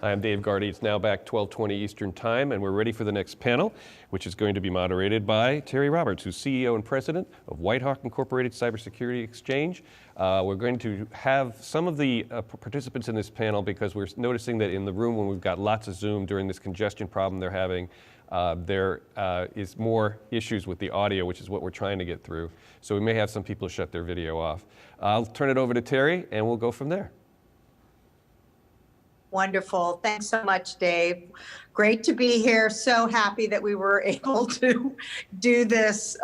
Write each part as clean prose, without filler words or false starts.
I'm Dave Gardy. It's now back 12:20 Eastern Time, and we're ready for the next panel, which is going to be moderated by Terry Roberts, who's CEO and President of Whitehawk Incorporated Cybersecurity Exchange. We're going to have some of the participants in this panel because we're noticing that in the room when we've got lots of Zoom during this congestion problem they're having, there is more issues with the audio, which is what we're trying to get through. So we may have some people shut their video off. I'll turn it over to Terry, and we'll go from there. Wonderful. Thanks so much, Dave. Great to be here. So happy that we were able to do this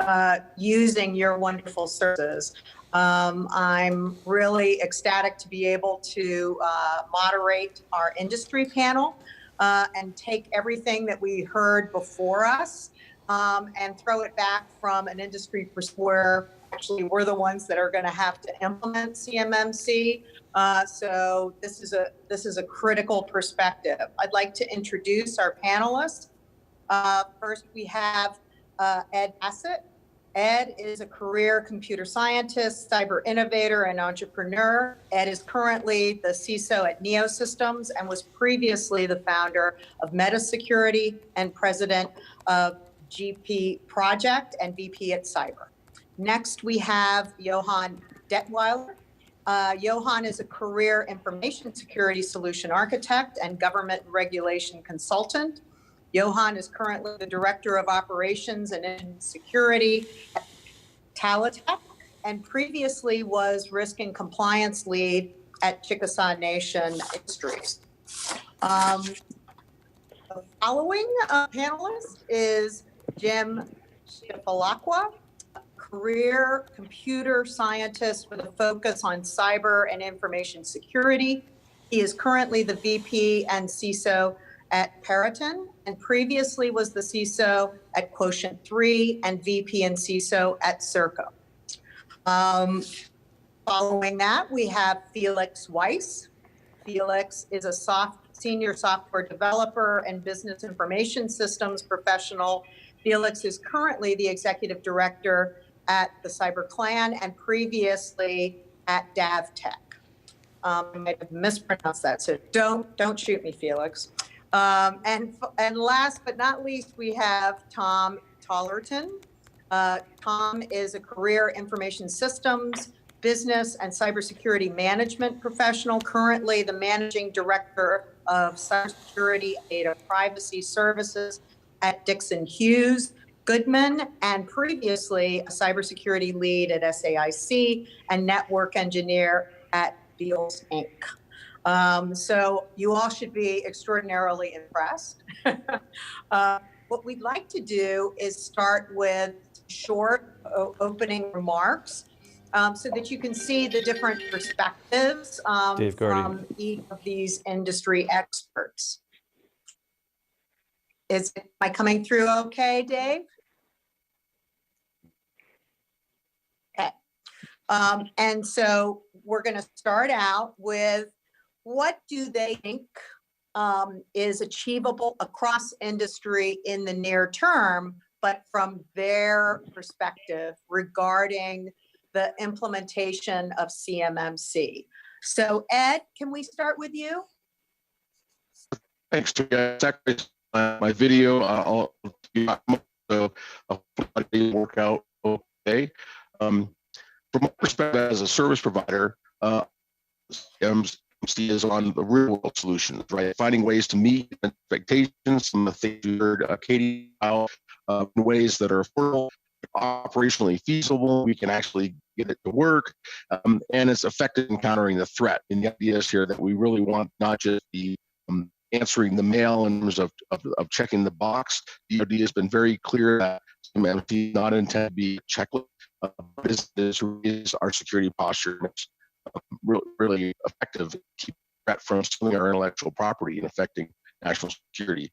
using your wonderful services. I'm really ecstatic to be able to moderate our industry panel and take everything that we heard before us and throw it back from an industry perspective where actually we're the ones that are going to have to implement CMMC. So this is a critical perspective. I'd like to introduce our panelists. First, we have Ed Bassett. Ed is a career computer scientist, cyber innovator, and entrepreneur. Ed is currently the CISO at Neo Systems and was previously the founder of Metasecurity and president of GP Project and VP at Cyber. Next, we have Johann Dettweiler. Johann is a career information security solution architect and government regulation consultant. Johann is currently the Director of Operations and Security at Talitech and previously was Risk and Compliance Lead at Chickasaw Nation Industries. The following panelist is Jim Shifalakwa, career computer scientist with a focus on cyber and information security. He is currently the VP and CISO at Periton and previously was the CISO at Quotient 3 and VP and CISO at Serco. Following that, we have Felix Weiss. Felix is a senior software developer and business information systems professional. Felix is currently the executive director at the Cyber Clan and previously at DavTech. I might have mispronounced that, so don't shoot me, Felix. And last but not least, we have Tom Tollerton. Tom is a career information systems, business, and cybersecurity management professional, currently the managing director of cybersecurity and data privacy services at Dixon Hughes Goodman, and previously a cybersecurity lead at SAIC and network engineer at Beals Inc. So you all should be extraordinarily impressed. What we'd like to do is start with short opening remarks so that you can see the different perspectives from each of these industry experts. Am I coming through okay, Dave? Okay. And so we're going to start out with what do they think is achievable across industry in the near term, but from their perspective regarding the implementation of CMMC. So Ed, can we start with you? Thanks, Terry. My video, I'll work out okay. From my perspective as a service provider, CMMC is on the real world solutions, right? Finding ways to meet expectations, some of the things you heard Katie about, in ways that are affordable, operationally feasible, we can actually get it to work, and it's effective in countering the threat. And the idea is here that we really want not just the answering the mail in terms of checking the box. The DoD has been very clear that CMMC is not intended to be a checklist, but is our security posture. It's really effective to keep threat from stealing our intellectual property and affecting national security.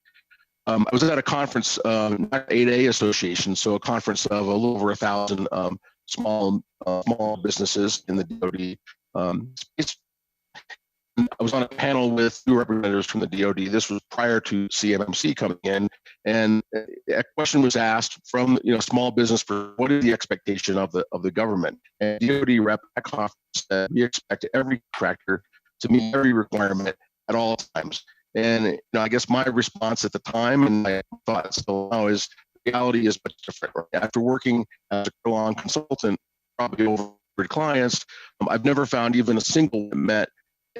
I was at a conference, not 8A Association, so a conference of a little over 1,000 small businesses in the DoD space. I was on a panel with two representatives from the DoD. This was prior to CMMC coming in, and a question was asked from small business for what is the expectation of the government. And DoD rep at conference said we expect every contractor to meet every requirement at all times. And I guess my response at the time, and my thought still now, is reality is much different. Right? After working as a go-on consultant, probably over 100 clients, I've never found even a single that met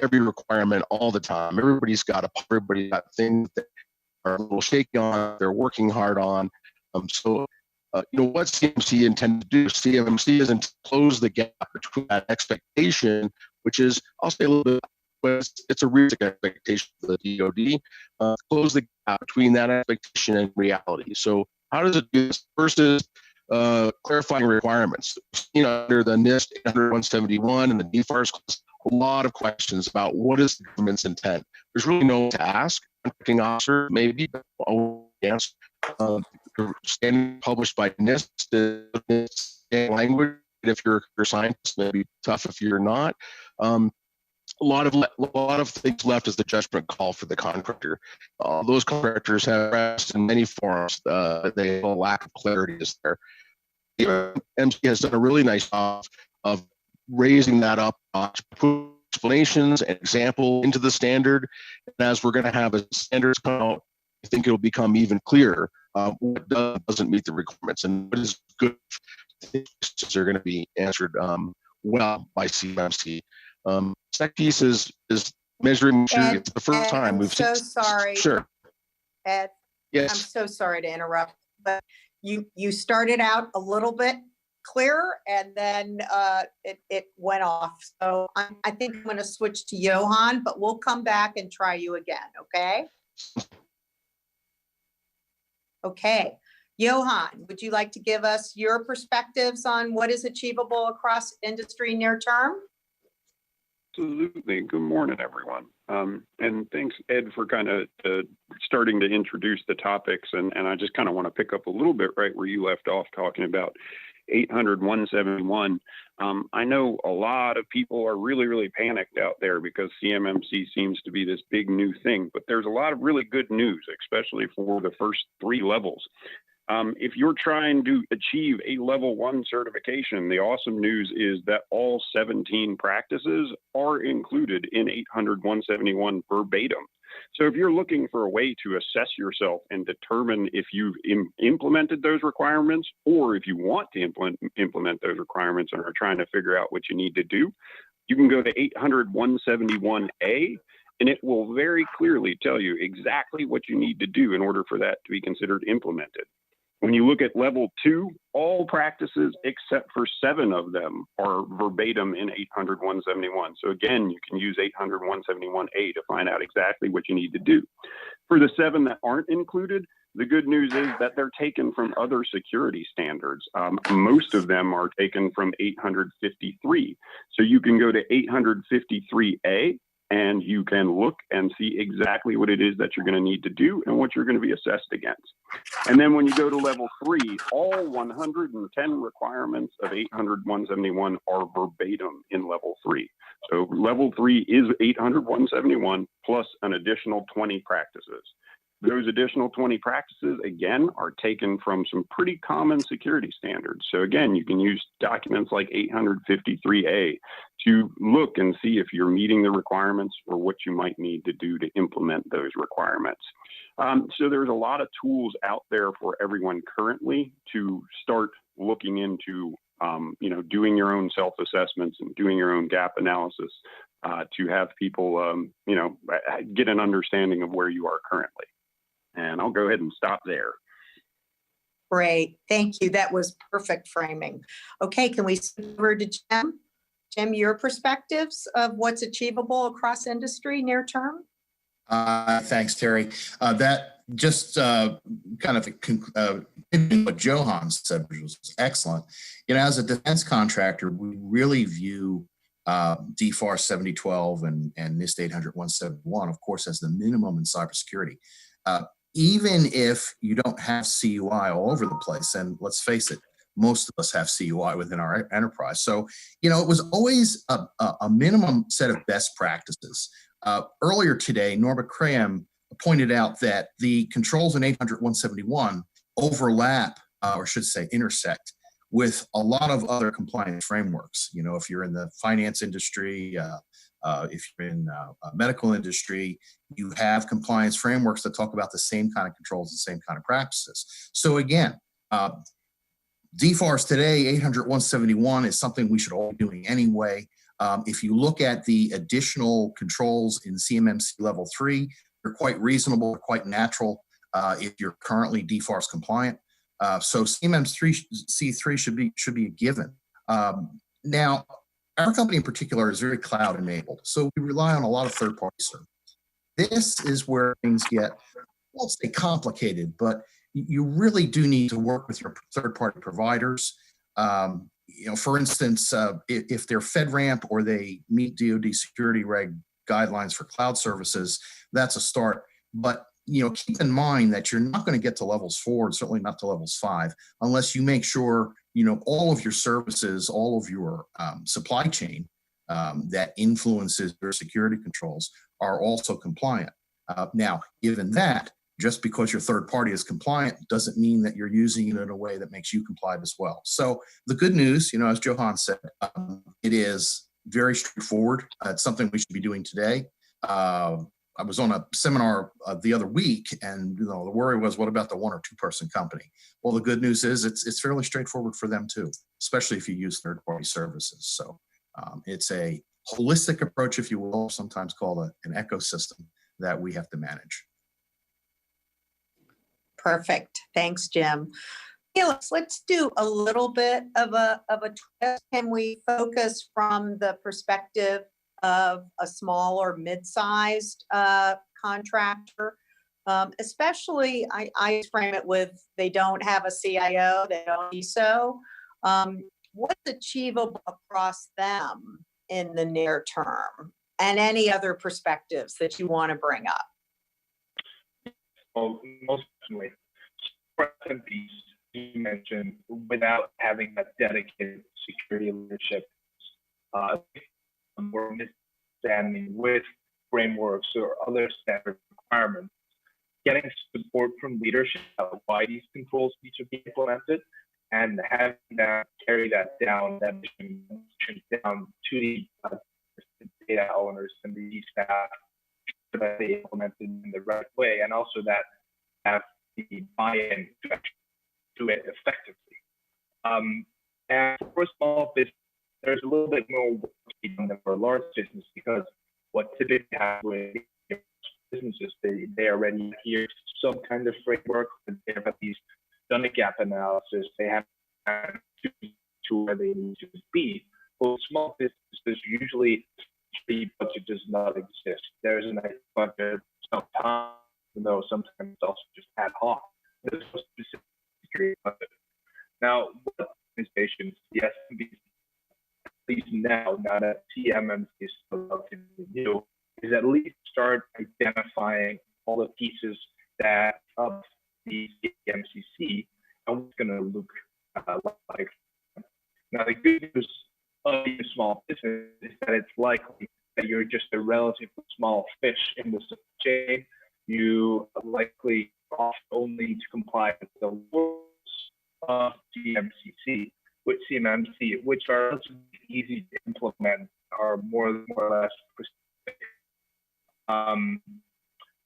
every requirement all the time. Everybody's got things that are a little shaky on, they're working hard on. What CMMC intends to do, CMMC isn't to close the gap between that expectation, which is, I'll say a little bit, but it's a realistic expectation for the DoD, close the gap between that expectation and reality. So how does it do this? First is clarifying requirements. Under the NIST 800-171 and the DFARS, a lot of questions about what is the government's intent. There's really no one to ask. Contracting officer, maybe, answer. Standard published by NIST language. If you're a scientist, maybe tough if you're not. A lot of things left is the judgment call for the contractor. Those contractors have expressed in many forums. They have a lack of clarity is there. MC has done a really nice job of raising that up, put explanations and example into the standard. And as we're going to have as standards come out, I think it'll become even clearer what doesn't meet the requirements and what is good. Things are going to be answered well by CMMC. Second piece is measuring maturity. It's the first time we've seen. Sorry. Sure. Ed, yes. I'm so sorry to interrupt, but you started out a little bit clearer and then it went off. So I think I'm going to switch to Johann, but we'll come back and try you again. Okay. Okay. Johann, would you like to give us your perspectives on what is achievable across industry near term? Absolutely. Good morning, everyone. And thanks, Ed, for kind of starting to introduce the topics. And I just kind of want to pick up a little bit right where you left off talking about 800-171. I know a lot of people are really panicked out there because CMMC seems to be this big new thing, but there's a lot of really good news, especially for the first 3 levels. If you're trying to achieve a level 1 certification, the awesome news is that all 17 practices are included in 800-171 verbatim. So if you're looking for a way to assess yourself and determine if you've implemented those requirements, or if you want to implement those requirements and are trying to figure out what you need to do, you can go to 800-171A, and it will very clearly tell you exactly what you need to do in order for that to be considered implemented. When you look at level 2, all practices except for 7 of them are verbatim in 800-171. So again, you can use 800-171A to find out exactly what you need to do. For the 7 that aren't included, the good news is that they're taken from other security standards. Most of them are taken from 853. So you can go to 853A, and you can look and see exactly what it is that you're going to need to do and what you're going to be assessed against. And then when you go to level 3, all 110 requirements of 800-171 are verbatim in level 3. So level 3 is 800-171 plus an additional 20 practices. Those additional 20 practices, again, are taken from some pretty common security standards. So again, you can use documents like 853A to look and see if you're meeting the requirements or what you might need to do to implement those requirements. So there's a lot of tools out there for everyone currently to start looking into, doing your own self-assessments and doing your own gap analysis to have people, get an understanding of where you are currently. And I'll go ahead and stop there. Great. Thank you. That was perfect framing. Okay, can we switch over to Jim? Jim, your perspectives of what's achievable across industry near term? Thanks, Terry. That just kind of what Johann said, which was excellent. As a defense contractor, we really view DFAR 7012 and NIST 800-171, of course, as the minimum in cybersecurity. Even if you don't have CUI all over the place, and let's face it, most of us have CUI within our enterprise. So, it was always a minimum set of best practices. Earlier today, Norma Cram pointed out that the controls in 800-171 overlap, or should say intersect, with a lot of other compliance frameworks. If you're in the finance industry, If you're in medical industry, you have compliance frameworks that talk about the same kind of controls, the same kind of practices. So again, DFARS today, 800-171 is something we should all be doing anyway. If you look at the additional controls in CMMC level 3, they're quite reasonable, quite natural if you're currently DFARS compliant. So CMMC3 should be a given. Now, our company in particular is very cloud enabled, so we rely on a lot of third-party services. This is where things get, I won't say complicated, but you really do need to work with your third-party providers. For instance, if they're FedRAMP or they meet DoD security reg guidelines for cloud services, that's a start. But keep in mind that you're not going to get to levels 4 and certainly not to levels 5 unless you make sure all of your services, all of your supply chain that influences your security controls are also compliant. Now, given that, just because your third party is compliant doesn't mean that you're using it in a way that makes you compliant as well. So the good news, as Johann said, it is very straightforward. It's something we should be doing today. I was on a seminar the other week, and the worry was, what about the 1 or 2 person company? Well, the good news is it's fairly straightforward for them too, especially if you use third-party services. So it's a holistic approach, if you will, sometimes called an ecosystem that we have to manage. Perfect. Thanks, Jim. Felix, let's do a little bit of a twist. Can we focus from the perspective of a small or mid-sized contractor? Especially, I frame it with, they don't have a CIO, they don't CISO. What's achievable across them in the near term? And any other perspectives that you want to bring up? Well, most certainly, SMBs, you mentioned, without having that dedicated security leadership, or understanding with frameworks or other standard requirements, getting support from leadership about why these controls need to be implemented, and having that carry that down, that mission down to the data owners and the staff, so that they implement it in the right way, and also that have the buy-in to actually do it effectively. And for a small business, there's a little bit more work to be done than for a large business, because what typically happens with businesses, they already adhere to some kind of framework, they have at least done a gap analysis, they have to where they need to be. Well, small businesses usually the budget does not exist. There's a nice budget sometimes, though sometimes it's also just ad hoc. There's a specific security budget. Now, what organizations, the SMBs, at least now that CMMC is still relatively new, is at least start identifying all the pieces that of the CMCC and what's going to look like. Now, the good news of a small business is that it's likely that you're just a relatively small fish in the supply chain. You likely only need to comply with the rules of CMCC, which are relatively easy to implement, are more or less specific. On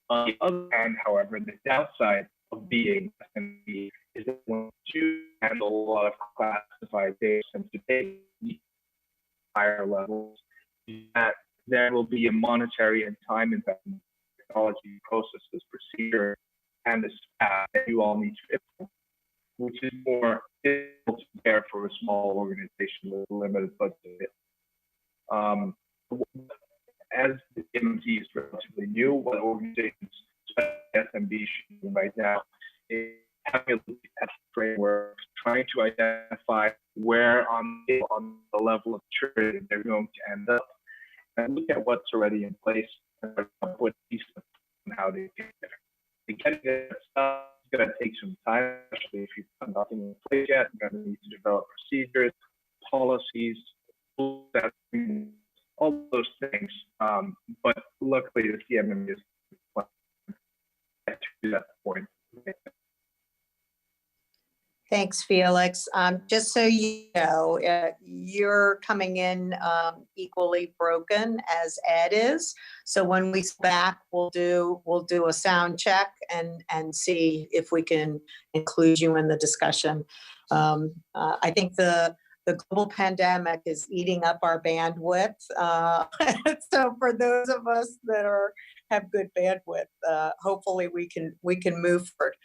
the other hand, however, the downside of being SMB is that when you handle a lot of classified data sensitivity higher levels, that there will be a monetary and time investment, technology, processes, procedure, and the staff that you all need to implement, which is more difficult to bear for a small organization with a limited budget. As the CMMC is relatively new, what organizations, especially SMB, should do right now is having a look at frameworks, trying to identify where on the level of maturity they're going to end up, and look at what's already in place and what pieces and how they get there. To get it stuff is going to take some time, especially if you've got nothing in place yet. You're going to need to develop procedures, policies, all those things. But luckily, the CMM is to that point. Thanks, Felix. Just so you know, you're coming in equally broken as Ed is. So when we back, we'll do a sound check and see if we can include you in the discussion. I think the global pandemic is eating up our bandwidth. So for those of us that have good bandwidth, hopefully we can move forward.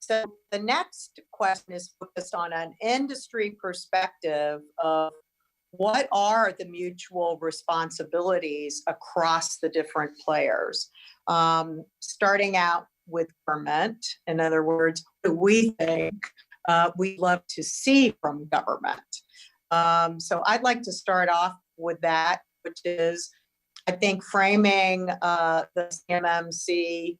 So the next question is focused on an industry perspective of what are the mutual responsibilities across the different players, starting out with government. In other words, what do we think we'd love to see from government? So I'd like to start off with that, which is, I think, framing the CMMC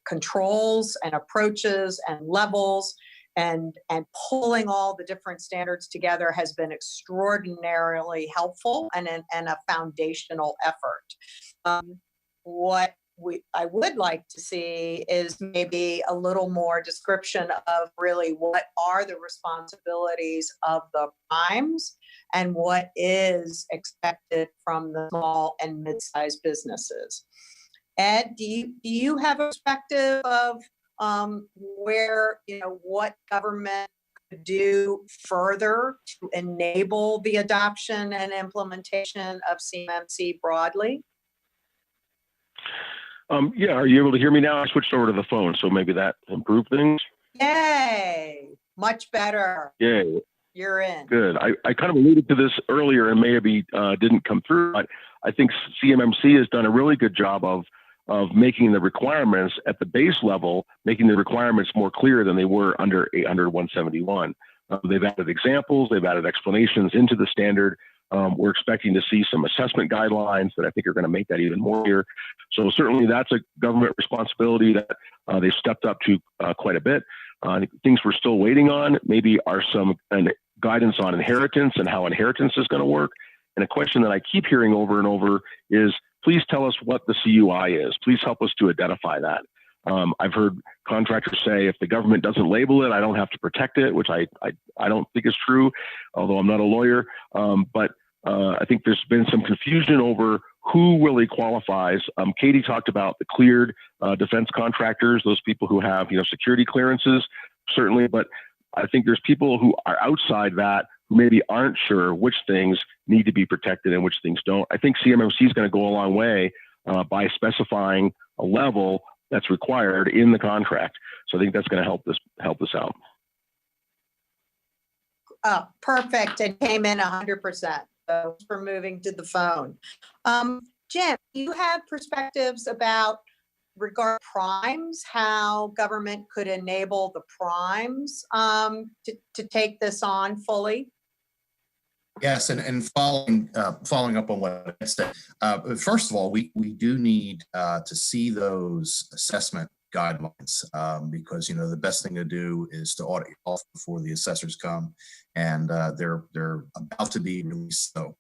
controls and approaches and levels and pulling all the different standards together has been extraordinarily helpful and a foundational effort. What I would like to see is maybe a little more description of really what are the responsibilities of the primes and what is expected from the small and mid-sized businesses. Ed, do you have a perspective of where, what government could do further to enable the adoption and implementation of CMMC broadly? Yeah, are you able to hear me now? I switched over to the phone, so maybe that improved things. Yay, much better. Yay. You're in. Good. I kind of alluded to this earlier and maybe didn't come through, but I think CMMC has done a really good job of making the requirements at the base level, making the requirements more clear than they were under 171. They've added examples, they've added explanations into the standard. We're expecting to see some assessment guidelines that I think are going to make that even more clear. So certainly that's a government responsibility that they've stepped up to quite a bit. Things we're still waiting on maybe are some guidance on inheritance and how inheritance is going to work. And a question that I keep hearing over and over is, please tell us what the CUI is. Please help us to identify that. I've heard contractors say if the government doesn't label it, I don't have to protect it, which I don't think is true, although I'm not a lawyer. But I think there's been some confusion over who really qualifies. Katie talked about the cleared defense contractors, those people who have security clearances, certainly. But I think there's people who are outside that who maybe aren't sure which things need to be protected and which things don't. I think CMMC is going to go a long way by specifying a level that's required in the contract. So I think that's going to help us out. Oh, perfect. It came in 100%. So for moving to the phone. Jim, you have perspectives about regard primes, how government could enable the primes to take this on fully? Yes, and following up on what I said, first of all, we do need to see those assessment guidelines because the best thing to do is to audit off before the assessors come, and they're about to be released. So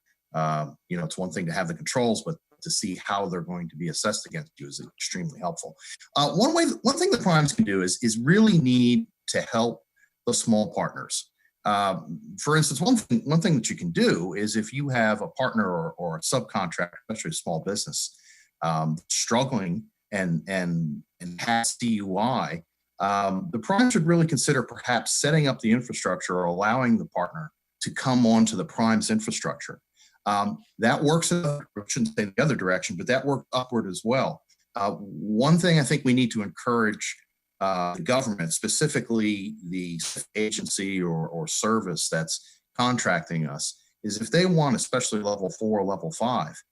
it's one thing to have the controls, but to see how they're going to be assessed against you is extremely helpful. One thing the primes can do is really need to help the small partners. For instance, one thing that you can do is if you have a partner or a subcontractor, especially a small business, struggling and has CUI, the prime should really consider perhaps setting up the infrastructure or allowing the partner to come onto the prime's infrastructure. That works, I shouldn't say the other direction, but that works upward as well. One thing I think we need to encourage the government, specifically the agency or service that's contracting us, is if they want, especially level 4 or level 5,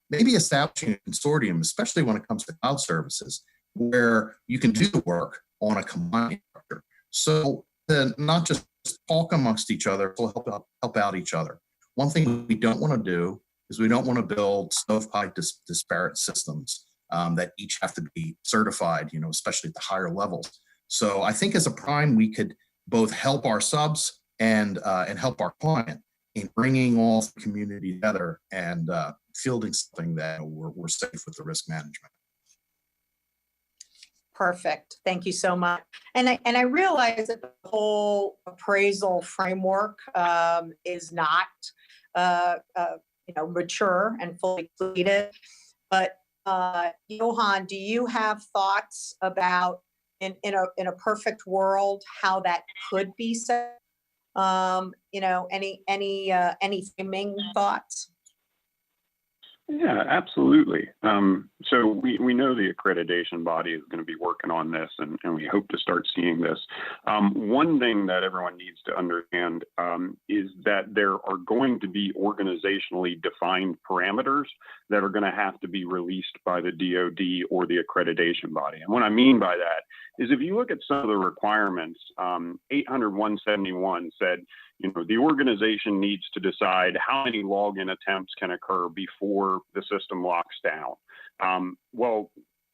maybe establishing a consortium, especially when it comes to cloud services, where you can do the work on a combined structure. So not just talk amongst each other, but help out each other. One thing we don't want to do is we don't want to build stovepipe disparate systems that each have to be certified, especially at the higher levels. So I think as a prime, we could both help our subs and help our client in bringing all the community together and fielding something that we're safe with the risk management. Perfect. Thank you so much. And I realize that the whole appraisal framework is not mature and fully completed. But Johann, do you have thoughts about in a perfect world how that could be set? Any framing thoughts? Yeah, absolutely. So we know the accreditation body is going to be working on this, and we hope to start seeing this. One thing that everyone needs to understand is that there are going to be organizationally defined parameters that are going to have to be released by the DoD or the accreditation body. And what I mean by that is if you look at some of the requirements, 800-171 said, the organization needs to decide how many login attempts can occur before the system locks down. Well,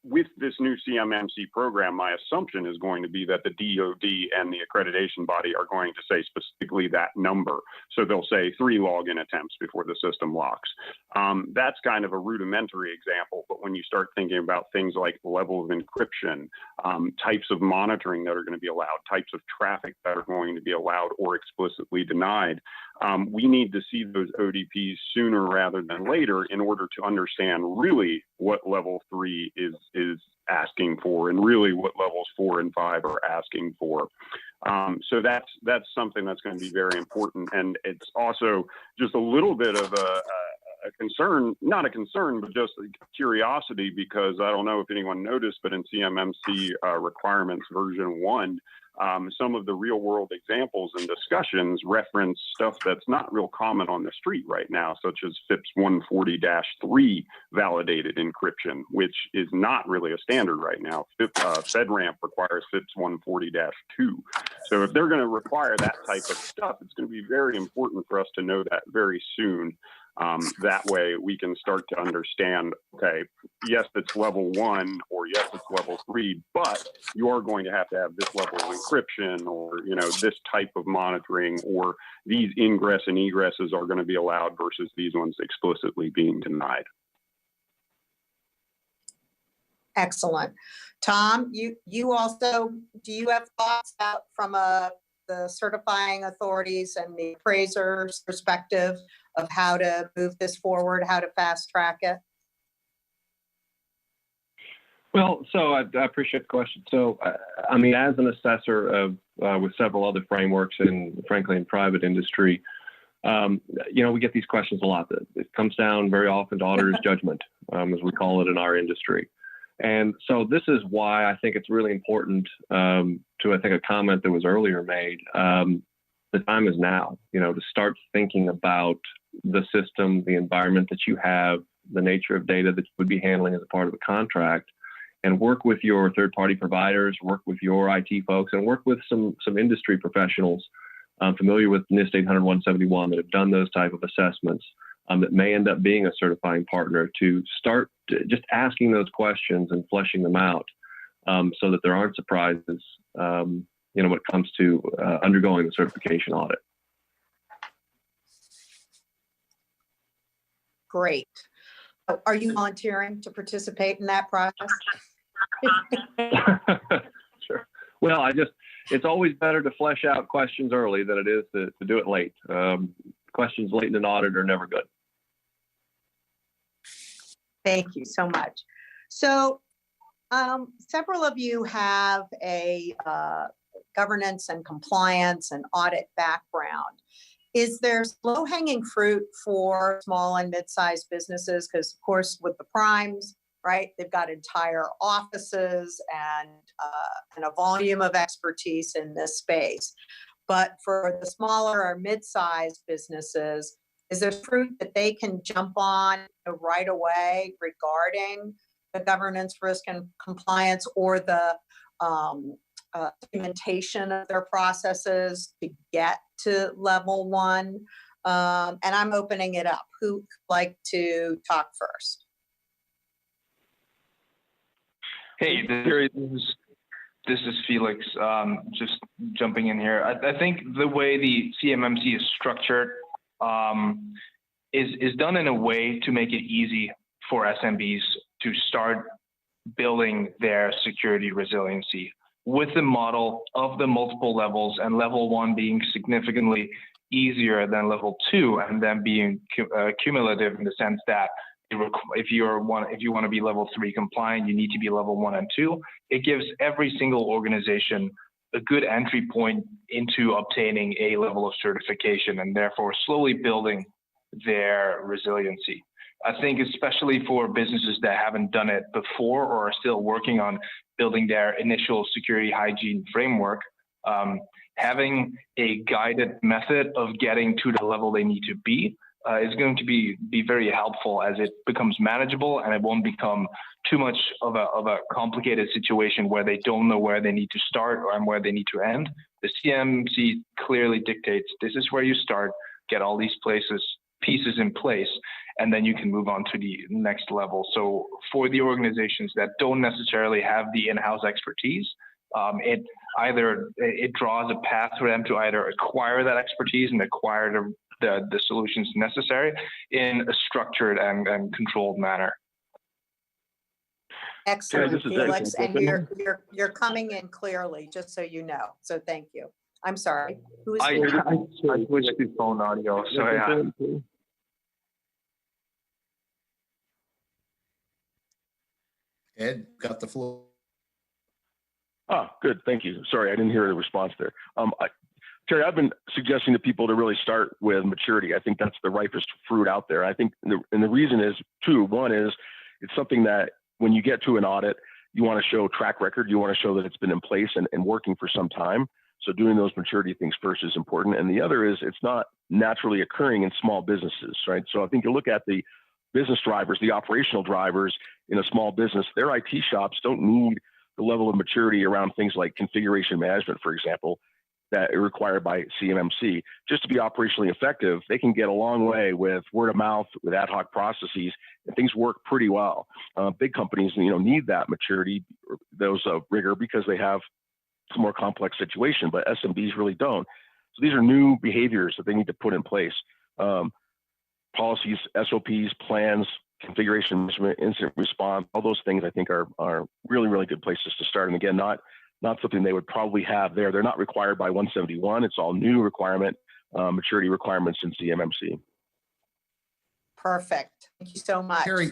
with this new CMMC program, my assumption is going to be that the DoD and the accreditation body are going to say specifically that number. So they'll say 3 login attempts before the system locks. That's kind of a rudimentary example, but when you start thinking about things like level of encryption, types of monitoring that are going to be allowed, types of traffic that are going to be allowed or explicitly denied, we need to see those ODPs sooner rather than later in order to understand really what level 3 is asking for and really what levels 4 and 5 are asking for. So that's something that's going to be very important. And it's also just a little bit of a concern, not a concern, but just a curiosity, because I don't know if anyone noticed, but in CMMC requirements version 1, some of the real world examples and discussions reference stuff that's not real common on the street right now, such as FIPS 140-3 validated encryption, which is not really a standard right now. FedRAMP requires FIPS 140-2. So if they're going to require that type of stuff, it's going to be very important for us to know that very soon. That way we can start to understand, okay, yes, it's level 1 or yes, it's level 3, but you are going to have this level of encryption or, this type of monitoring, or these ingress and egresses are going to be allowed versus these ones explicitly being denied. Excellent. Tom, you also, do you have thoughts out from the certifying authorities and the appraisers' perspective of how to move this forward, how to fast track it? Well, so I appreciate the question. So, I mean, as an assessor of with several other frameworks and frankly in private industry, we get these questions a lot. It comes down very often to auditor's judgment, as we call it in our industry. And so this is why I think it's really important to, I think, a comment that was earlier made. The time is now, to start thinking about the system, the environment that you have, the nature of data that you would be handling as a part of a contract, and work with your third-party providers, work with your IT folks, and work with some industry professionals familiar with NIST 800-171 that have done those type of assessments that may end up being a certifying partner, to start just asking those questions and fleshing them out so that there aren't surprises when it comes to undergoing the certification audit. Great. Are you volunteering to participate in that process? Sure. Well, it's always better to flesh out questions early than it is to do it late. Questions late in an audit are never good. Thank you so much. So several of you have a governance and compliance and audit background. Is there low-hanging fruit for small and mid-sized businesses? Because, of course, with the primes, right, they've got entire offices and a volume of expertise in this space. But for the smaller or mid-sized businesses, is there fruit that they can jump on right away regarding the governance, risk, and compliance, or the documentation of their processes to get to level 1? And I'm opening it up. Who'd like to talk first? Hey, this is Felix. Just jumping in here. I think the way the CMMC is structured is done in a way to make it easy for SMBs to start building their security resiliency with the model of the multiple levels, and level 1 being significantly easier than level 2, and then being cumulative in the sense that if you want to be level 3 compliant, you need to be level 1 and 2. It gives every single organization a good entry point into obtaining a level of certification, and therefore slowly building their resiliency. I think especially for businesses that haven't done it before or are still working on building their initial security hygiene framework, having a guided method of getting to the level they need to be is going to be very helpful, as it becomes manageable and it won't become too much of a complicated situation where they don't know where they need to start or where they need to end. The CMMC clearly dictates this is where you start, get all these pieces in place, and then you can move on to the next level. So for the organizations that don't necessarily have the in-house expertise, it draws a path for them to either acquire that expertise and acquire the solutions necessary in a structured and controlled manner. Excellent, Felix, and you're coming in clearly, just so you know. So thank you. I'm sorry. Who is? I switched to phone audio, so yeah. Ed, got the floor. Good. Thank you. Sorry, I didn't hear the response there. Terry, I've been suggesting to people to really start with maturity. I think that's the ripest fruit out there. I think, and the reason is two. One is it's something that when you get to an audit, you want to show track record. You want to show that it's been in place and working for some time. So doing those maturity things first is important. And the other is it's not naturally occurring in small businesses, right? So I think you look at the business drivers, the operational drivers in a small business, their IT shops don't need the level of maturity around things like configuration management, for example, that are required by CMMC. Just to be operationally effective, they can get a long way with word of mouth, with ad hoc processes, and things work pretty well. Big companies, need that maturity, those rigor, because they have a more complex situation, but SMBs really don't. So these are new behaviors that they need to put in place. Policies, SOPs, plans, configuration management, incident response, all those things I think are really, really good places to start. And again, not something they would probably have there. They're not required by 171. It's all new requirement, maturity requirements in CMMC. Perfect. Thank you so much. Terry,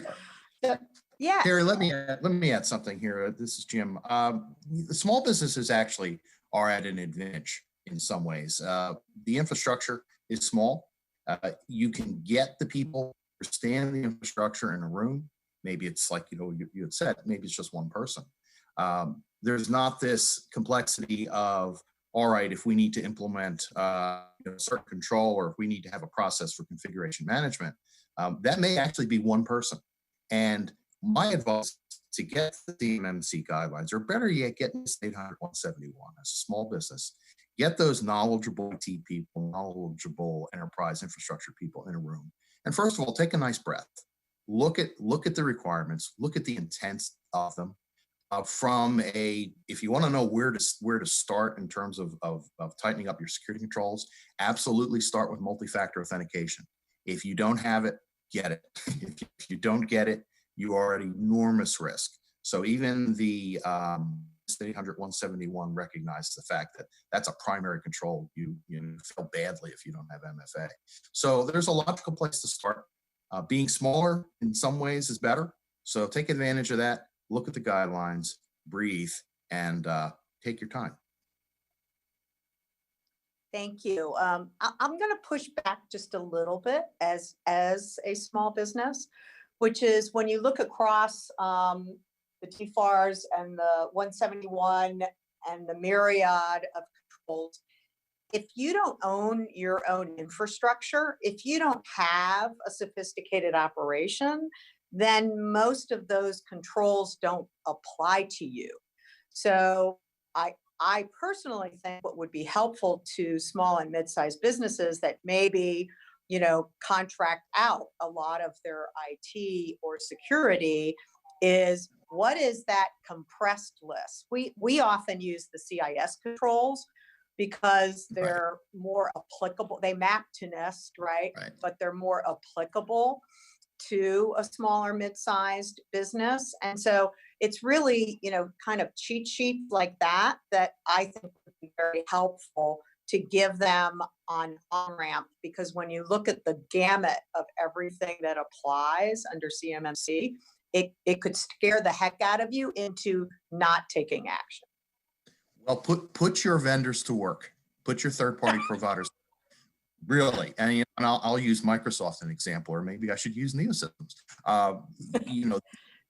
yeah. Terry, let me add something here. This is Jim. The small businesses actually are at an advantage in some ways. The infrastructure is small. You can get the people to understand the infrastructure in a room. Maybe it's like you had said. Maybe it's just one person. There's not this complexity of, all right, if we need to implement certain control, or if we need to have a process for configuration management, that may actually be one person. And my advice to get the CMMC guidelines, or better yet, get 800-171 as a small business, get those knowledgeable IT people, knowledgeable enterprise infrastructure people in a room. And first of all, take a nice breath. Look at the requirements, look at the intent of them. If you want to know where to start in terms of tightening up your security controls, absolutely start with multi-factor authentication. If you don't have it, get it. If you don't get it, you are at enormous risk. So even the 800-171 recognizes the fact that that's a primary control. You feel badly if you don't have MFA. So there's a logical place to start. Being smaller in some ways is better. So take advantage of that. Look at the guidelines, breathe, and take your time. Thank you. I'm going to push back just a little bit as a small business, which is when you look across the TFARs and the 171 and the myriad of controls, if you don't own your own infrastructure, if you don't have a sophisticated operation, then most of those controls don't apply to you. So I personally think what would be helpful to small and mid-sized businesses that maybe, contract out a lot of their IT or security is, what is that compressed list? We often use the CIS controls because they're more applicable. They map to NIST, right? But they're more applicable. to a smaller mid-sized business. And so it's really, kind of cheat sheets like that I think would be very helpful to give them on ramp, because when you look at the gamut of everything that applies under CMMC, it could scare the heck out of you into not taking action. Well, put your vendors to work. Put your third-party providers. Really, and I'll use Microsoft as an example, or maybe I should use Neosystems.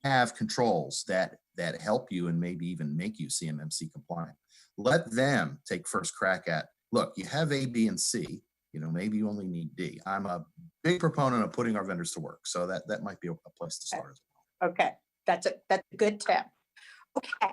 Have controls that help you and maybe even make you CMMC compliant. Let them take first crack at. Look, you have A, B, and C. Maybe you only need D. I'm a big proponent of putting our vendors to work, so that might be a place to start as well. Okay, that's a good tip. Okay,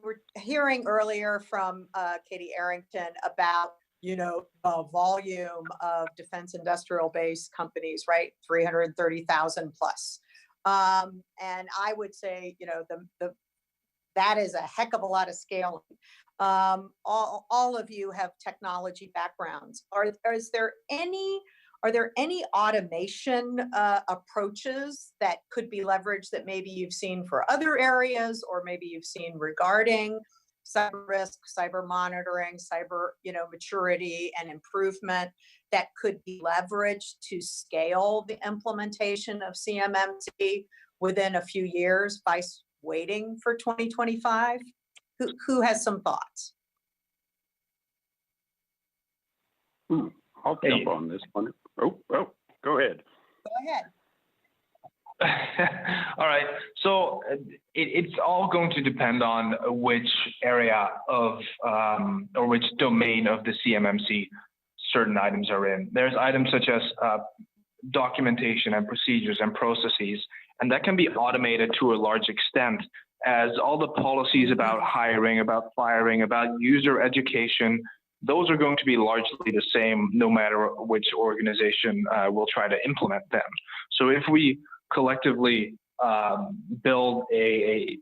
we're hearing earlier from Katie Arrington about the volume of defense industrial base companies, right? 330,000 plus, and I would say that is a heck of a lot of scaling. All of you have technology backgrounds. Are there any automation approaches that could be leveraged that maybe you've seen for other areas, or maybe you've seen regarding cyber risk, cyber monitoring, cyber maturity and improvement that could be leveraged to scale the implementation of CMMC within a few years by waiting for 2025? Who has some thoughts? I'll jump on this one. Oh, go ahead. Go ahead. All right. So it's all going to depend on which area of or which domain of the CMMC certain items are in. There's items such as documentation and procedures and processes, and that can be automated to a large extent, as all the policies about hiring, about firing, about user education, those are going to be largely the same no matter which organization will try to implement them. So if we collectively build a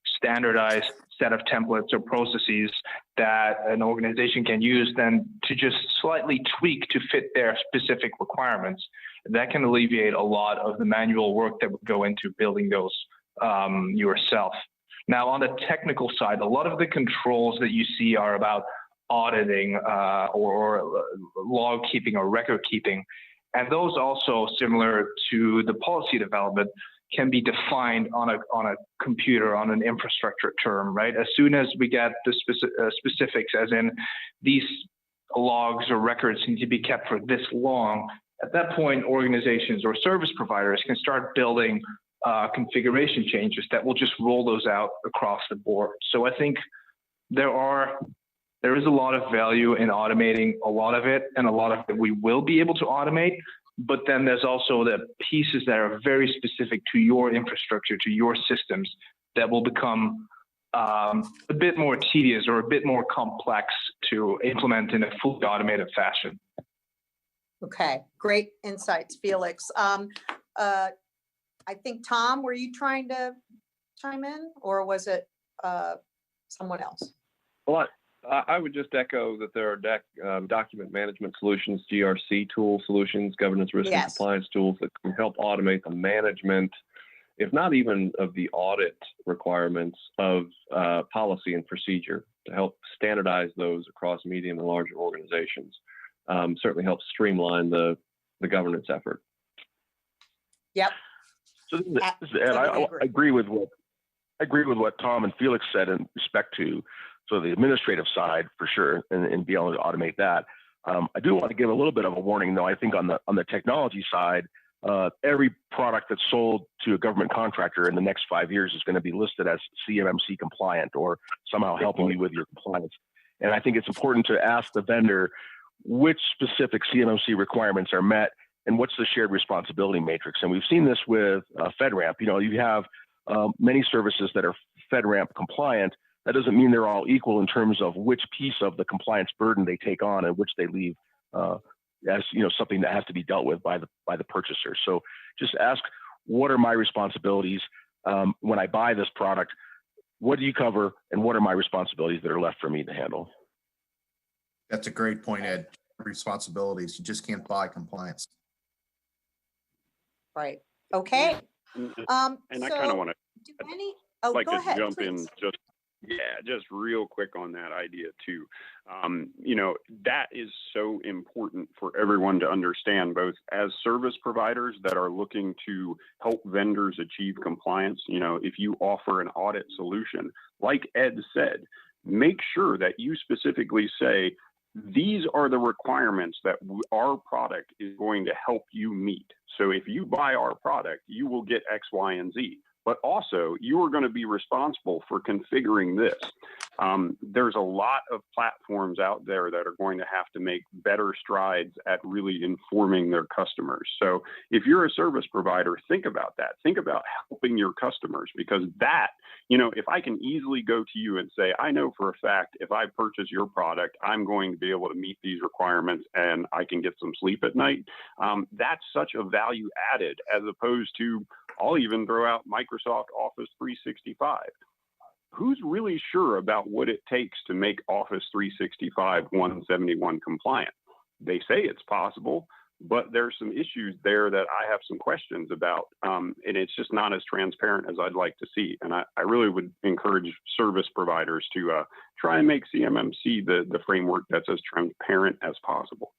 standardized set of templates or processes that an organization can use then to just slightly tweak to fit their specific requirements, that can alleviate a lot of the manual work that would go into building those yourself. Now, on the technical side, a lot of the controls that you see are about auditing or log keeping or record keeping. And those also, similar to the policy development, can be defined on a computer, on an infrastructure term, right? As soon as we get the specifics, as in these logs or records need to be kept for this long, at that point, organizations or service providers can start building configuration changes that will just roll those out across the board. So I think there is a lot of value in automating a lot of it, and a lot of it we will be able to automate. But then there's also the pieces that are very specific to your infrastructure, to your systems, that will become a bit more tedious or a bit more complex to implement in a fully automated fashion. Okay, great insights, Felix. I think, Tom, were you trying to chime in, or was it someone else? Well, I would just echo that there are document management solutions, GRC tool solutions, governance risk and compliance tools that can help automate the management, if not even of the audit requirements of policy and procedure, to help standardize those across medium and larger organizations. Certainly helps streamline the governance effort. Yep. So this is Ed. I agree with what Tom and Felix said in respect to the administrative side for sure, and be able to automate that. I do want to give a little bit of a warning, though. I think on the technology side, every product that's sold to a government contractor in the next 5 years is going to be listed as CMMC compliant or somehow helping you with your compliance. And I think it's important to ask the vendor which specific CMMC requirements are met and what's the shared responsibility matrix. And we've seen this with FedRAMP. You have many services that are FedRAMP compliant. That doesn't mean they're all equal in terms of which piece of the compliance burden they take on and which they leave as something that has to be dealt with by the purchaser. So just ask, what are my responsibilities when I buy this product? What do you cover, and what are my responsibilities that are left for me to handle? That's a great point, Ed. Responsibilities. You just can't buy compliance. right. Okay. And I kind of want to do any, oh, like go to ahead, jump please. in just real quick on that idea too. You know, that is so important for everyone to understand, both as service providers that are looking to help vendors achieve compliance. You know, if you offer an audit solution, like Ed said, make sure that you specifically say, these are the requirements that our product is going to help you meet. So if you buy our product, you will get X, Y, and Z. But also, you are going to be responsible for configuring this. There's a lot of platforms out there that are going to have to make better strides at really informing their customers. So if you're a service provider, think about that. Think about helping your customers, because that, you know, if I can easily go to you and say, I know for a fact, if I purchase your product, I'm going to be able to meet these requirements and I can get some sleep at night. That's such a value added, as opposed to, I'll even throw out Microsoft Office 365. Who's really sure about what it takes to make Office 365 171 compliant? They say it's possible, but there's some issues there that I have some questions about, and it's just not as transparent as I'd like to see. And I really would encourage service providers to try and make CMMC the framework that's as transparent as possible.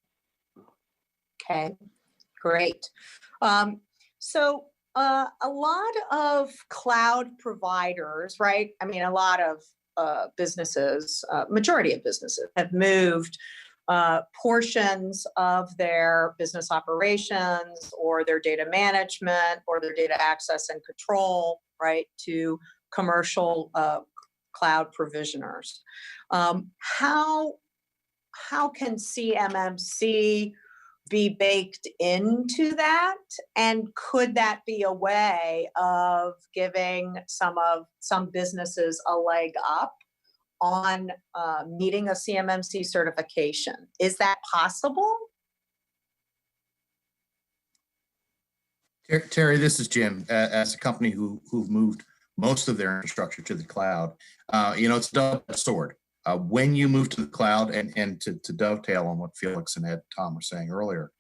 Okay, great. So a lot of cloud providers, right? I mean, a lot of businesses, majority of businesses have moved portions of their business operations or their data management or their data access and control, right, to commercial cloud provisioners. How can CMMC be baked into that? And could that be a way of giving some businesses a leg up on meeting a CMMC certification? Is that possible? Terry, this is Jim. As a company who've moved most of their infrastructure to the cloud, you know, it's a double-edged sword. When you move to the cloud, and to dovetail on what Felix and Ed, Tom were saying earlier,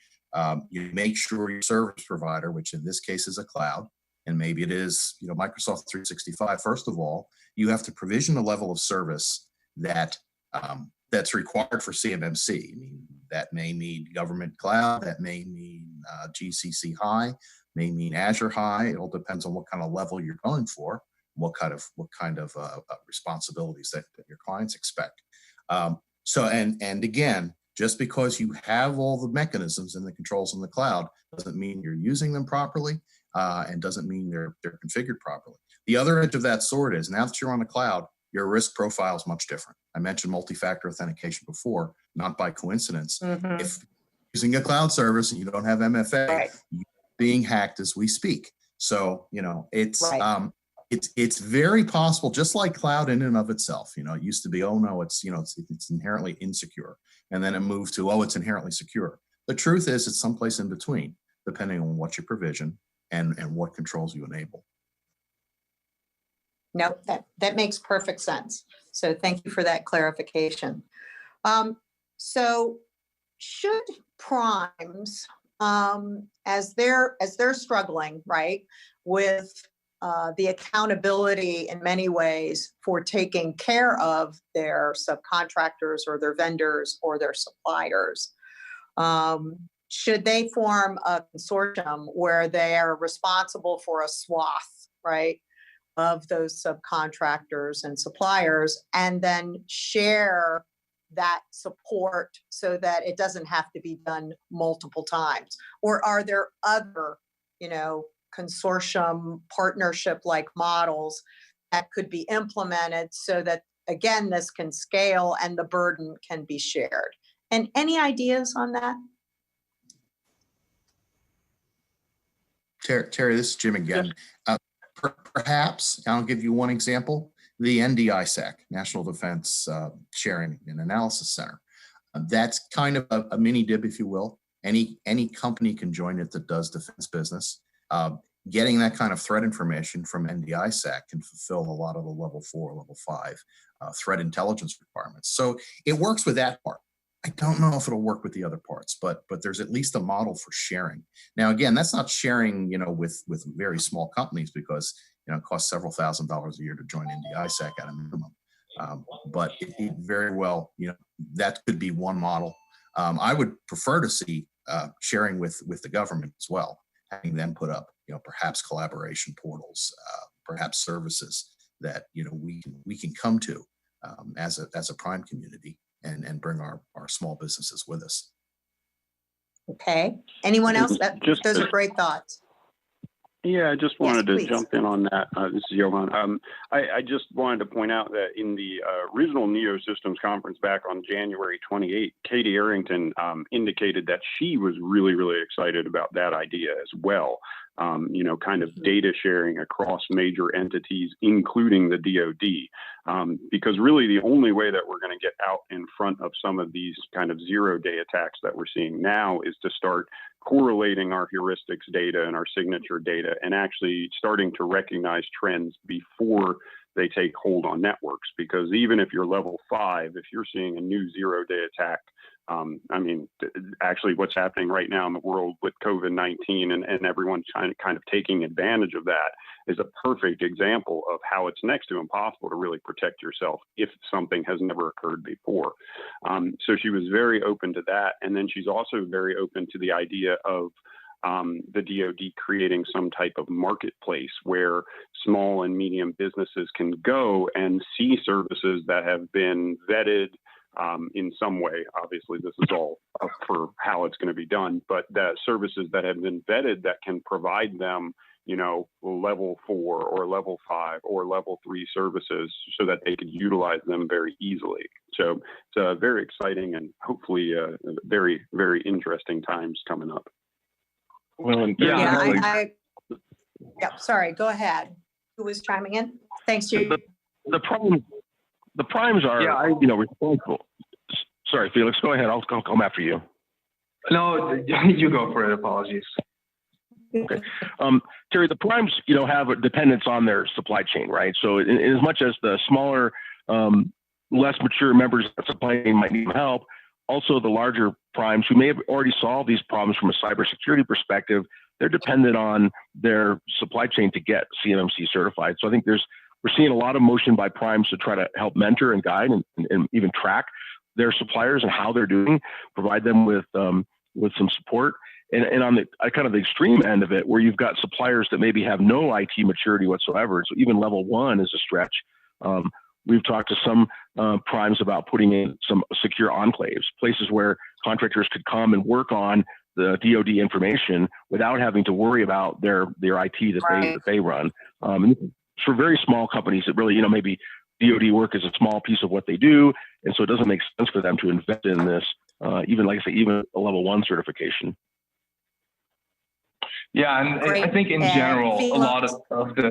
you make sure your service provider, which in this case is a cloud, and maybe it is, you know, Microsoft 365. First of all, you have to provision a level of service that that's required for CMMC. I mean, that may mean government cloud, that may mean GCC high, may mean Azure high. It all depends on what kind of level you're going for, what kind of responsibilities that your clients expect. So again, just because you have all the mechanisms and the controls in the cloud doesn't mean you're using them properly, and doesn't mean they're configured properly. The other edge of that sword is, now that you're on the cloud, your risk profile is much different. I mentioned multi-factor authentication before, not by coincidence. Mm-hmm. If using a cloud service and you don't have MFA, Right. you're being hacked as we speak. So, you know, it's Right. It's very possible, just like cloud in and of itself. You know, it used to be, oh no, it's, you know, it's inherently insecure, and then it moved to, oh, it's inherently secure. The truth is, it's someplace in between, depending on what you provision and what controls you enable. No, that makes perfect sense. So thank you for that clarification. So should primes, as they're struggling, right, with the accountability in many ways for taking care of their subcontractors or their vendors or their suppliers, should they form a consortium where they are responsible for a swath, right, of those subcontractors and suppliers, and then share that support so that it doesn't have to be done multiple times? Or are there other, you know, consortium partnership like models that could be implemented so that, again, this can scale and the burden can be shared? And any ideas on that? Terry, this is Jim again. Perhaps, I'll give you one example, the NDISAC, National Defense Sharing and Analysis Center. That's kind of a mini DIB, if you will. Any company can join it that does defense business. Getting that kind of threat information from NDISAC can fulfill a lot of the level 4, level 5 threat intelligence requirements. So it works with that part. I don't know if it'll work with the other parts, but there's at least a model for sharing. Now, again, that's not sharing, with very small companies, because it costs several $1,000s a year to join NDISAC at a minimum. But it very well, that could be one model. I would prefer to see sharing with the government as well, having them put up, perhaps collaboration portals, perhaps services that we can come to as a prime community and bring our small businesses with us. Okay. Anyone else? Those are great thoughts. Yeah, I just wanted Yes, to jump in on that. This is Johann. I just wanted to point out that in the original NEO Systems conference back on January 28, Katie Arrington indicated that she was really, really excited about that idea as well. Kind of data sharing across major entities, including the DoD, because really the only way that we're going to get out in front of some of these kind of zero-day attacks that we're seeing now is to start correlating our heuristics data and our signature data and actually starting to recognize trends before they take hold on networks. Because even if you're level 5, if you're seeing a new zero-day attack, actually what's happening right now in the world with COVID-19 and everyone kind of taking advantage of that is a perfect example of how it's next to impossible to really protect yourself if something has never occurred before. So she was very open to that. And then she's also very open to the idea of the DoD creating some type of marketplace where small and medium businesses can go and see services that have been vetted in some way. Obviously, this is all up for how it's going to be done, but that services that have been vetted that can provide them, level 4 or level 5 or level 3 services so that they could utilize them very easily. So it's very exciting and hopefully very, very interesting times coming up. Well, Sorry, go ahead. Who was chiming in? Thanks, you. The primes are, responsible. Sorry, Felix, go ahead. I'll come after you. No, you go for it. Apologies. Okay. Terry, the primes, have a dependence on their supply chain, right? So in as much as the smaller, less mature members of the supply chain might need help, also the larger primes who may have already solved these problems from a cybersecurity perspective, they're dependent on their supply chain to get CMMC certified. So I think we're seeing a lot of motion by primes to try to help mentor and guide and even track their suppliers and how they're doing, provide them with some support. And on the kind of the extreme end of it, where you've got suppliers that maybe have no IT maturity whatsoever, so even level 1 is a stretch. We've talked to some primes about putting in some secure enclaves, places where contractors could come and work on the DoD information without having to worry about their IT that they run. And for very small companies that really, maybe DoD work is a small piece of what they do, and so it doesn't make sense for them to invest in this, even like I say, even a level 1 certification. Yeah, and Great. I think in general, Felix. a lot of the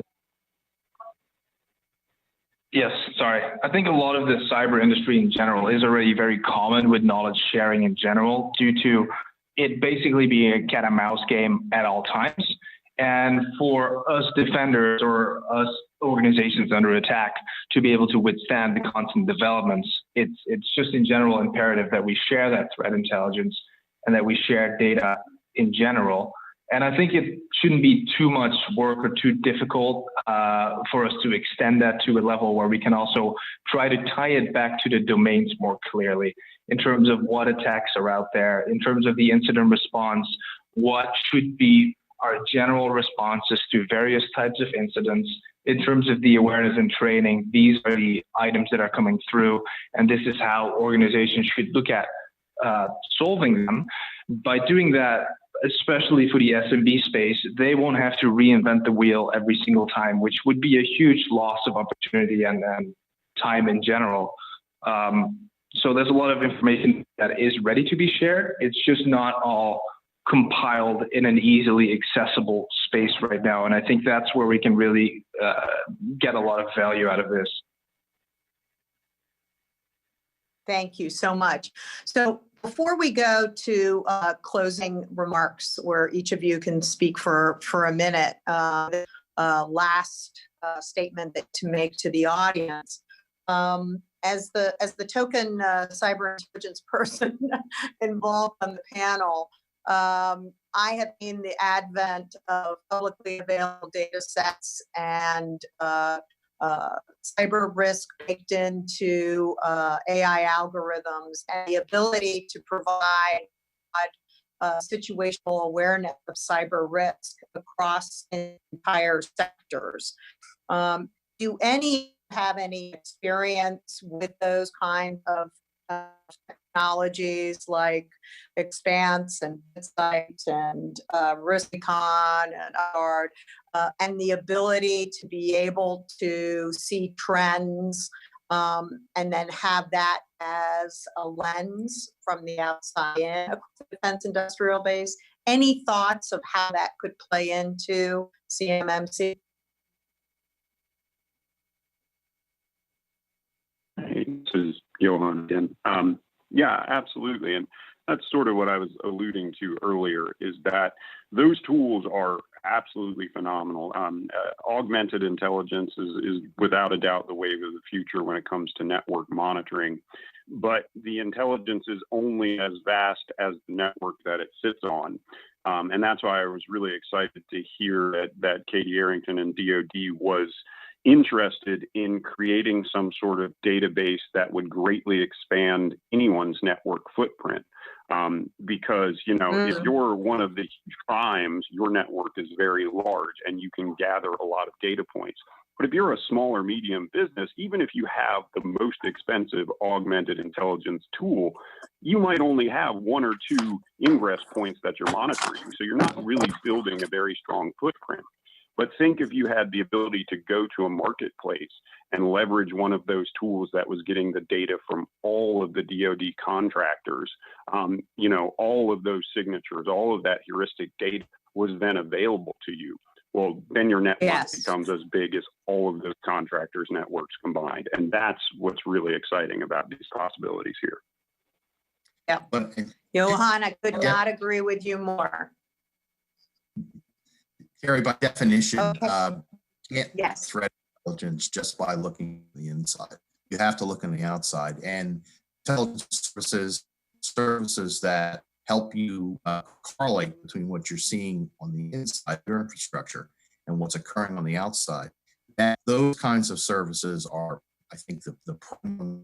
I think a lot of the cyber industry in general is already very common with knowledge sharing in general, due to it basically being a cat and mouse game at all times. And for us defenders or us organizations under attack to be able to withstand the constant developments, it's just in general imperative that we share that threat intelligence and that we share data in general. And I think it shouldn't be too much work or too difficult for us to extend that to a level where we can also try to tie it back to the domains more clearly in terms of what attacks are out there, in terms of the incident response, what should be our general responses to various types of incidents. In terms of the awareness and training, these are the items that are coming through, and this is how organizations should look at solving them. By doing that, especially for the SMB space, they won't have to reinvent the wheel every single time, which would be a huge loss of opportunity and time in general. So there's a lot of information that is ready to be shared. It's just not all compiled in an easily accessible space right now. And I think that's where we can really get a lot of value out of this. Thank you so much. So before we go to closing remarks, where each of you can speak for a minute, last statement to make to the audience. as the token cyber intelligence person involved on the panel, I have seen the advent of publicly available data sets and cyber risk baked into AI algorithms, and the ability to provide situational awareness of cyber risk across entire sectors. Do any have any experience with those kinds of technologies like Expanse and Insight and RiskCon and OURD, and the ability to be able to see trends and then have that as a lens from the outside in across the defense industrial base? Any thoughts of how that could play into CMMC? Hey, this is Johann again. Yeah, absolutely. And that's sort of what I was alluding to earlier, is that those tools are absolutely phenomenal. Augmented intelligence is without a doubt the wave of the future when it comes to network monitoring. But the intelligence is only as vast as the network that it sits on. And that's why I was really excited to hear that Katie Arrington and DoD was interested in creating some sort of database that would greatly expand anyone's network footprint. Because, you know, if you're one of the huge primes, your network is very large and you can gather a lot of data points. But if you're a small or medium business, even if you have the most expensive augmented intelligence tool, you might only have 1 or 2 ingress points that you're monitoring. So you're not really building a very strong footprint. But think if you had the ability to go to a marketplace and leverage one of those tools that was getting the data from all of the DoD contractors, you know, all of those signatures, all of that heuristic data was then available to you. Well, then your network becomes as big as all of those contractors' networks combined. And that's what's really exciting about these possibilities here. Yeah. Johann, I could not agree with you more. Terry, by definition, Okay. can't threat intelligence just by looking at the inside. You have to look on the outside, and intelligence services that help you correlate between what you're seeing on the inside of your infrastructure and what's occurring on the outside. Those kinds of services are, I think, the primary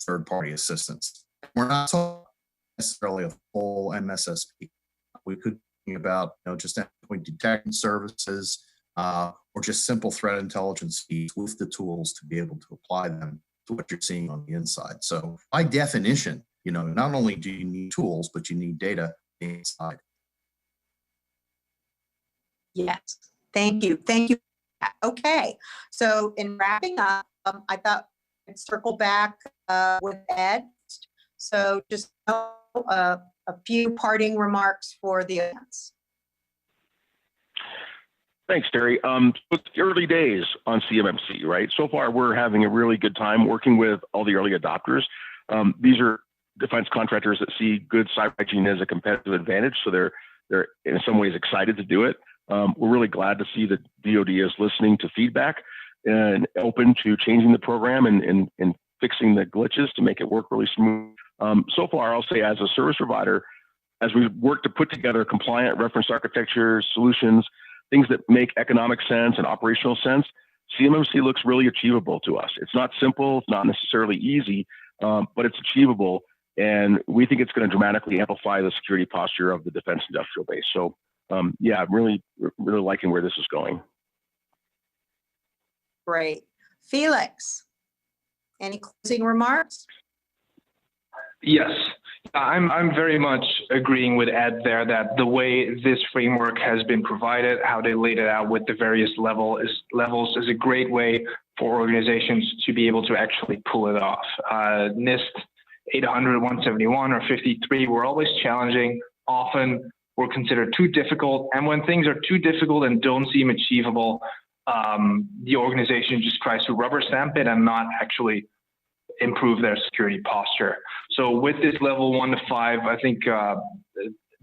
third-party assistance. We're not talking necessarily a full MSSP. We could about, you know, just endpoint detection services or just simple threat intelligence feeds with the tools to be able to apply them to what you're seeing on the inside. So by definition, you know, not only do you need tools, but you need data inside. Yes, thank you. Thank you. Okay, so in wrapping up, I thought I'd circle back with Ed. So just a few parting remarks for the audience. Thanks, Terry. It's early days on CMMC, right? So far, we're having a really good time working with all the early adopters. These are defense contractors that see good cyber hygiene as a competitive advantage, so they're in some ways excited to do it. We're really glad to see that DoD is listening to feedback and open to changing the program and fixing the glitches to make it work really smooth. So far, I'll say as a service provider, as we work to put together compliant reference architecture solutions, things that make economic sense and operational sense, CMMC looks really achievable to us. It's not simple, it's not necessarily easy, but it's achievable. And we think it's going to dramatically amplify the security posture of the defense industrial base. So yeah, I'm really liking where this is going. Great. Felix, any closing remarks? Yes, I'm very much agreeing with Ed there that the way this framework has been provided, how they laid it out with the various levels is a great way for organizations to be able to actually pull it off. NIST 800, 171, or 53 were always challenging, often were considered too difficult. And when things are too difficult and don't seem achievable, the organization just tries to rubber stamp it and not actually improve their security posture. So with this level 1 to 5, I think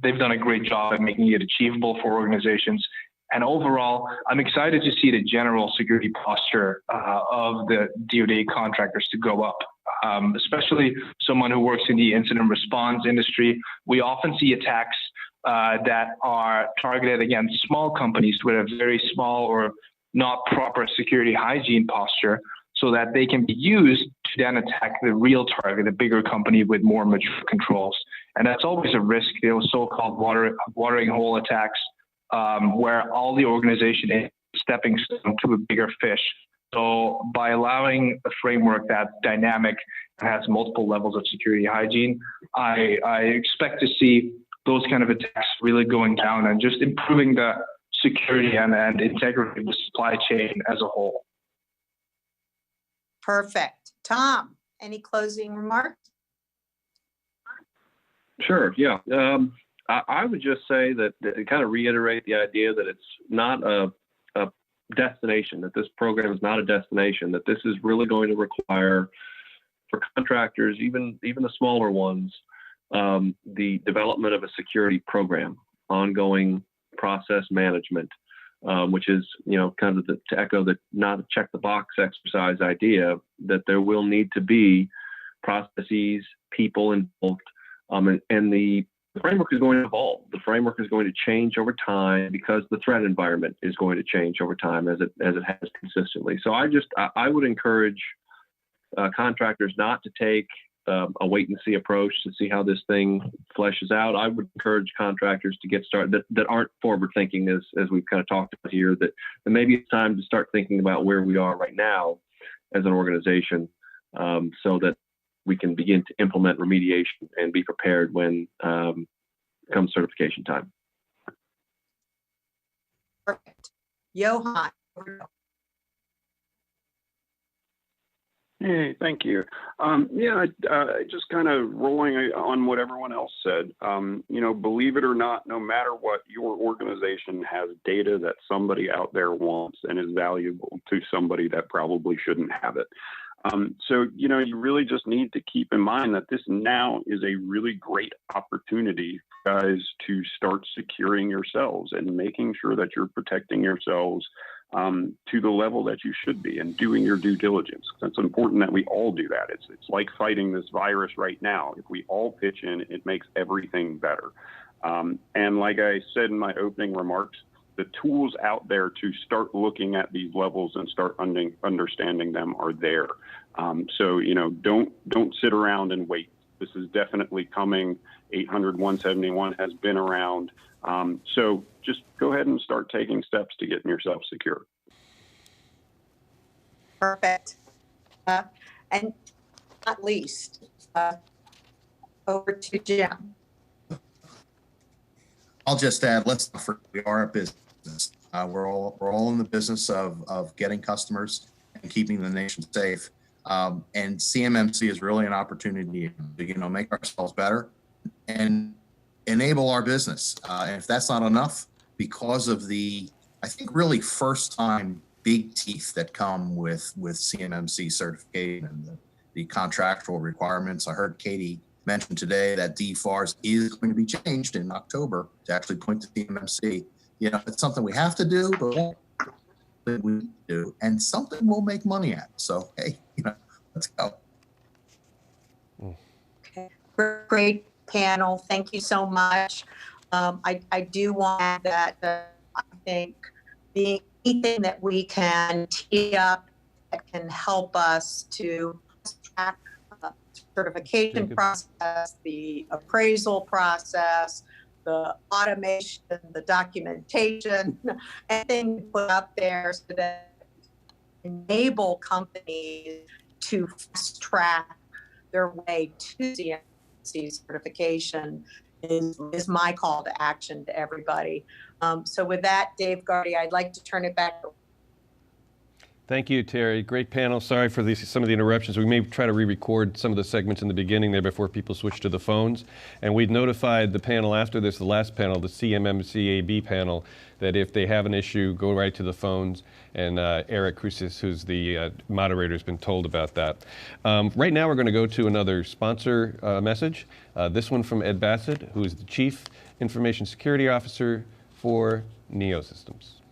they've done a great job at making it achievable for organizations And overall, I'm excited to see the general security posture of the DoD contractors to go up, especially someone who works in the incident response industry. We often see attacks that are targeted against small companies with a very small or not proper security hygiene posture, so that they can be used to then attack the real target, a bigger company with more mature controls. And that's always a risk, those so-called watering hole attacks, where all the organization is stepping stone to a bigger fish. So by allowing a framework that's dynamic and has multiple levels of security hygiene, I expect to see those kind of attacks really going down and just improving the security and integrity of the supply chain as a whole. Perfect. Tom, any closing remarks? Sure, yeah. I would just say that kind of reiterate the idea that it's not a destination, that this program is not a destination, that this is really going to require, for contractors, even the smaller ones, the development of a security program, ongoing process management, which is, kind of to echo the not a check the box exercise idea, that there will need to be processes, people involved, and the framework is going to evolve. The framework is going to change over time because the threat environment is going to change over time as it has consistently. So I would encourage contractors not to take a wait and see approach to see how this thing fleshes out. I would encourage contractors to get started that aren't forward thinking, as we've kind of talked about here, that maybe it's time to start thinking about where we are right now as an organization, so that we can begin to implement remediation and be prepared when comes certification time. Perfect. Johann. Hey, thank you. Just kind of rolling on what everyone else said. Believe it or not, no matter what, your organization has data that somebody out there wants and is valuable to somebody that probably shouldn't have it. So you really just need to keep in mind that this now is a really great opportunity for guys to start securing yourselves and making sure that you're protecting yourselves to the level that you should be and doing your due diligence. It's important that we all do that. It's like fighting this virus right now. If we all pitch in, it makes everything better. And like I said in my opening remarks, the tools out there to start looking at these levels and start understanding them are there. So don't sit around and wait. This is definitely coming. 800-171 has been around. So just go ahead and start taking steps to getting yourself secure. Perfect. And not least, over to Jim. I'll just add, let's not forget we are a business. We're all in the business of getting customers and keeping the nation safe. And CMMC is really an opportunity to make ourselves better and enable our business. And if that's not enough, because of the, I think, really first time big teeth that come with CMMC certification and the contractual requirements. I heard Katie mention today that DFARS is going to be changed in October to actually point to CMMC. It's something we have to do, but we do, and something we'll make money at. So, hey, let's go. Okay, great panel. Thank you so much. I do want to add that I think anything that we can tee up that can help us to track certification process, the appraisal process, the automation, the documentation, anything put up there so that enable companies to fast track their way to CMMC certification is my call to action to everybody. So with that, Dave Gardy, I'd like to turn it back. Thank you, Terry. Great panel. Sorry for some of the interruptions. We may try to re-record some of the segments in the beginning there before people switch to the phones. And we'd notified the panel after this, the last panel, the CMMCAB panel, that if they have an issue, go right to the phones. And Eric Crucis, who's the moderator, has been told about that. Right now, we're going to go to another sponsor message. This one from Ed Bassett, who is the Chief Information Security Officer for NEO Systems.